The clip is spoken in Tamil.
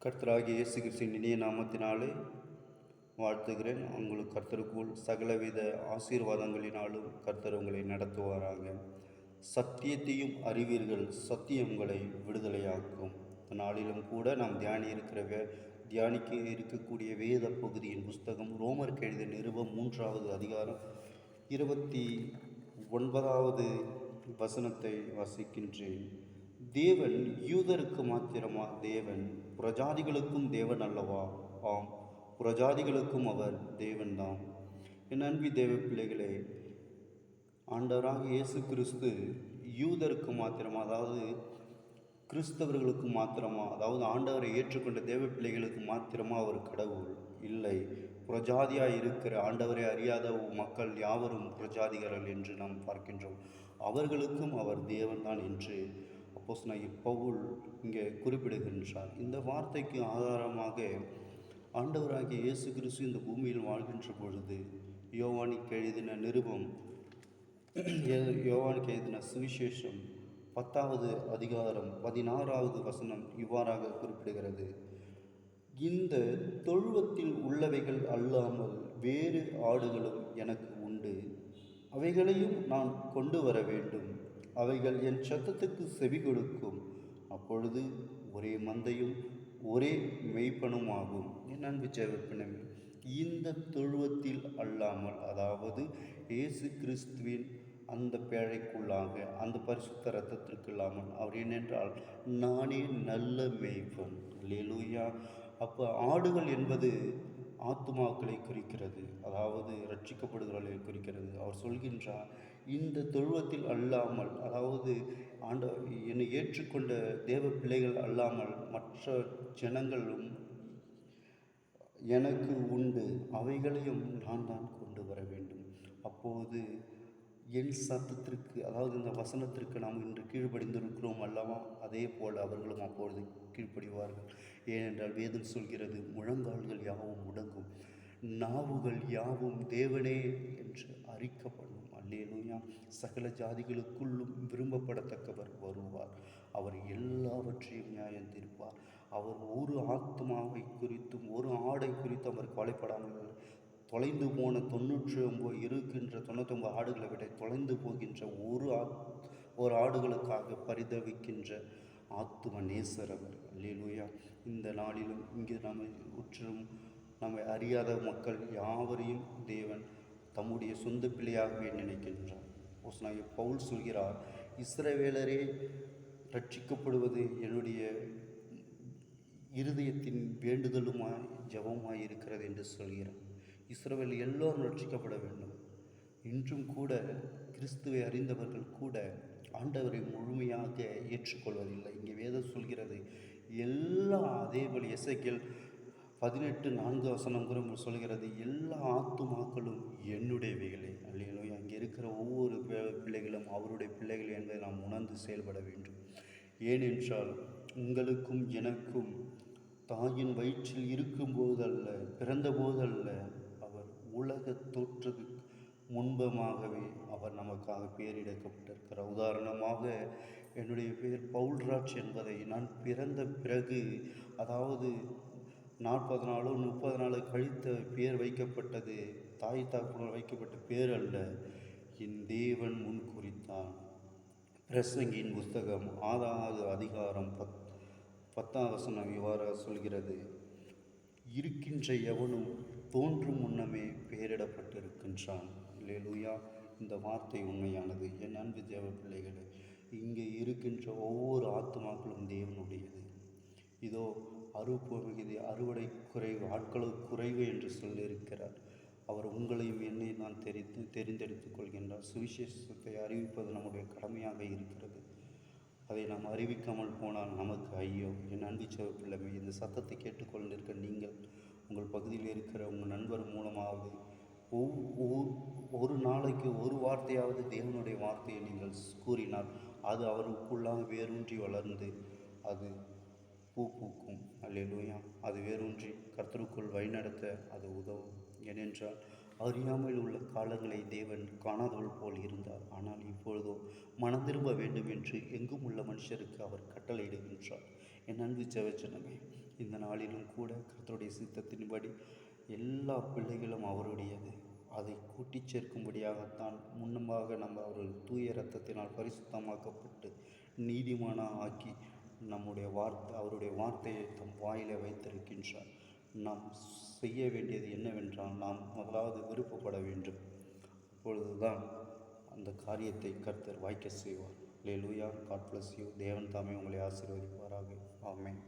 கர்த்தராகிய இயேசு கிறிஸ்துவின் இனிய நாமத்தினாலே வாழ்த்துகிறேன். உங்களுக்கு கர்த்தருக்குள் சகலவித ஆசீர்வாதங்களினாலும் கர்த்தர் உங்களை நடத்துவாராக. சத்தியத்தையும் அறிவீர்கள், சத்தியம் உங்களை விடுதலையாக்கும். நாளிலும் கூட நாம் தியானிக்க இருக்கக்கூடிய வேத பகுதியின் புஸ்தகம் ரோமருக்கு எழுதிய நிருபம் 3வது அதிகாரம் 29வது வசனத்தை வாசிக்கின்றேன். தேவன் யூதருக்கு மாத்திரமா தேவன்? புறஜாதிகளுக்கும் தேவன் அல்லவா? ஆம், புறஜாதிகளுக்கும் அவர் தேவன்தாம். என் அன்பு தேவ பிள்ளைகளே, ஆண்டவராக இயேசு கிறிஸ்து யூதருக்கு மாத்திரமா, அதாவது கிறிஸ்தவர்களுக்கு மாத்திரமா, அதாவது ஆண்டவரை ஏற்றுக்கொண்ட தேவ பிள்ளைகளுக்கு மாத்திரமா அவர் கடவுள்? இல்லை, புறஜாதியாய் இருக்கிற ஆண்டவரை அறியாத மக்கள் யாவரும் புறஜாதிகர்கள் என்று நாம் பார்க்கின்றோம். அவர்களுக்கும் அவர் தேவன்தான் என்று அப்போஸ்தலனாகிய பவுல் இங்கே குறிப்பிடுகின்றார். இந்த வார்த்தைக்கு ஆதாரமாக ஆண்டவராகிய இயேசு கிறிஸ்து இந்த பூமியில் வாழ்கின்ற பொழுது யோவானுக்கு எழுதின நிருபம், யோவானுக்கு எழுதின சுவிசேஷம் 10வது அதிகாரம் 16வது வசனம் இவ்வாறாக குறிப்பிடுகிறது. இந்த தொழுவத்தில் உள்ளவைகள் அல்லாமல் வேறு ஆடுகளும் எனக்கு உண்டு, அவைகளையும் நான் கொண்டு வர வேண்டும். அவைகள் என் சத்தத்துக்கு செவி கொடுக்கும். அப்பொழுது ஒரே மந்தையும் ஒரே மெய்ப்பனும் ஆகும். என் அன்பு ஜெபப்பினமே, இந்த தொழுவத்தில் அல்லாமல், அதாவது இயேசு கிறிஸ்துவின் அந்த பேழைக்குள்ளாக, அந்த பரிசுத்த இரத்தத்திற்கு இல்லாமல், அவர் ஏனென்றால் நானே நல்ல மேய்ப்பன். அல்லேலூயா. அப்போ ஆடுகள் என்பது ஆத்துமாக்களை குறிக்கிறது, அதாவது ரட்சிக்கப்படுகிறவர்களை குறிக்கிறது. அவர் சொல்கின்றார், இந்த தொழுவத்தில் அல்லாமல், அதாவது என்னை ஏற்றுக்கொண்ட தேவ பிள்ளைகள் அல்லாமல் மற்ற ஜனங்களும் எனக்கு உண்டு, அவைகளையும் நான் தான் கொண்டு வர வேண்டும். அப்போது என் சத்தத்திற்கு, அதாவது இந்த வசனத்திற்கு நாம் இன்று கீழ்ப்படிந்திருக்கிறோம் அல்லவா, அதே போல் அவர்களும் அப்பொழுது கீழ்ப்படிவார்கள். ஏனென்றால் வேதம் சொல்கிறது, முழங்கால்கள் யாவும் முடங்கும், நாவுகள் யாவும் தேவனே என்று அறிக்கப்படும். அல்லேலூயா. சகல ஜாதிகளுக்குள்ளும் விரும்பப்படத்தக்கவர் வருவார். அவர் எல்லாவற்றையும் நியாயம் தீர்ப்பார். அவர் ஒரு ஆத்மாவை குறித்தும் ஒரு ஆடை குறித்தும் அவர் கவலைப்படாமல், தொலைந்து போன 99 இருக்கின்ற 99 ஆடுகளை விட தொலைந்து போகின்ற ஒரு ஆடுகளுக்காக பரிதவிக்கின்ற ஆத்தும நேசர் அவர். அல்லேலூயா. இந்த நாளிலும் இங்கே நம்மை அறியாத மக்கள் யாவரையும் தேவன் தம்முடைய சொந்த பிள்ளையாகவே நினைக்கின்றார். அப்போஸ்தலனாகிய பவுல் சொல்கிறார், இஸ்ரவேலரே ரட்சிக்கப்படுவது என்னுடைய இருதயத்தின் வேண்டுதலுமாய் ஜெபமாய் இருக்கிறது என்று சொல்கிறார். இஸ்ரவேல் எல்லோரும் ரட்சிக்கப்பட வேண்டும். இன்றும் கூட கிறிஸ்துவை அறிந்தவர்கள் கூட ஆண்டவரை முழுமையாக ஏற்றுக்கொள்வதில்லை. இங்கே வேதம் சொல்கிறது, அதேபோல் எசேக்கியேல் 18:4 கூட சொல்கிறது, எல்லா ஆத்துமாக்களும் என்னுடையவைகளே. அல்லேலூயா. அங்கே இருக்கிற ஒவ்வொரு பிள்ளைகளும் அவருடைய பிள்ளைகள் என்பதை நாம் உணர்ந்து செயல்பட வேண்டும். ஏனென்றால் உங்களுக்கும் எனக்கும் தாயின் வயிற்றில் இருக்கும்போதல்ல, பிறந்தபோதல்ல, அவர் உலக தோற்றத்துக்கு முன்பமாகவே அவர் நமக்காக பெயரிடப்பட்டிருக்கிறார். உதாரணமாக, என்னுடைய பெயர் பவுல்ராஜ் என்பதை நான் பிறந்த பிறகு, அதாவது 40 நாளோ 30 நாளோ கழித்த பேர் வைக்கப்பட்டது, தாய் தகப்பனால் வைக்கப்பட்ட பேர் அல்ல, என் தேவன் முன் குறித்தான். பிரசங்கியின் புஸ்தகம் 6வது அதிகாரம் 10வது வசனம் இவ்வாறாக சொல்கிறது, இருக்கின்ற எவனும் தோன்றும் முன்னமே பெயரிடப்பட்டிருக்கின்றான். அல்லேலூயா. இந்த வார்த்தை உண்மையானது. என் அன்பு தேவ பிள்ளைகளே, இங்கே இருக்கின்ற ஒவ்வொரு ஆத்துமாக்களும் தேவனுடையது. இதோ அறுப்புமிகுதி, அறுவடை குறைவு, ஆட்களுக்கு குறைவு என்று சொல்லியிருக்கிறார். அவர் உங்களையும் என்னை நான் தெரிந்தெடுத்துக் கொள்கின்றார். சுவிசேஷத்தை அறிவிப்பது நம்முடைய கடமையாக இருக்கிறது. அதை நாம் அறிவிக்காமல் போனால் நமக்கு ஐயோ. என் அன்பு பிள்ளைமை, இந்த சத்தத்தை கேட்டுக்கொண்டிருக்க நீங்கள் உங்கள் பகுதியில் இருக்கிற உங்கள் நண்பர் மூலமாவது ஒரு நாளைக்கு ஒரு வார்த்தையாவது தேவனுடைய வார்த்தையை நீங்கள் கூறினால் அது அவருக்குள்ளாக வேரூன்றி வளர்ந்து அது பூ பூக்கும். அல்லேலூயா. அது வேரூன்றி கர்த்தருக்குள் வழிநடத்த அது உதவும். ஏனென்றால் அறியாமல் உள்ள காலங்களை தேவன் காணாதவள் போல் இருந்தார். ஆனால் இப்பொழுதோ மனம் திரும்ப வேண்டும் என்று எங்கும் உள்ள மனுஷருக்கு அவர் கட்டளையிடுகின்றார். என் அன்பு ஜெபஜனமே, இந்த நாளிலும் கூட கர்த்தருடைய சித்தத்தின்படி எல்லா பிள்ளைகளும் அவருடையது. அதை கூட்டிச் சேர்க்கும்படியாகத்தான் முன்னமாக நம்ம அவர்கள் தூய இரத்தத்தினால் பரிசுத்தமாக்கப்பட்டு நீதிமானாக ஆக்கி நம்முடைய அவருடைய வார்த்தையை தம் வாயிலை வைத்திருக்கின்றார். நாம் செய்ய வேண்டியது என்னவென்றால், நாம் முதலாவது விருப்பப்பட வேண்டும். அப்பொழுதுதான் அந்த காரியத்தை கர்த்தர் வாய்க்க செய்வார். அல்லேலூயா. God bless you. தேவன் தாமே உங்களை ஆசீர்வதிப்பாராக. ஆமென்.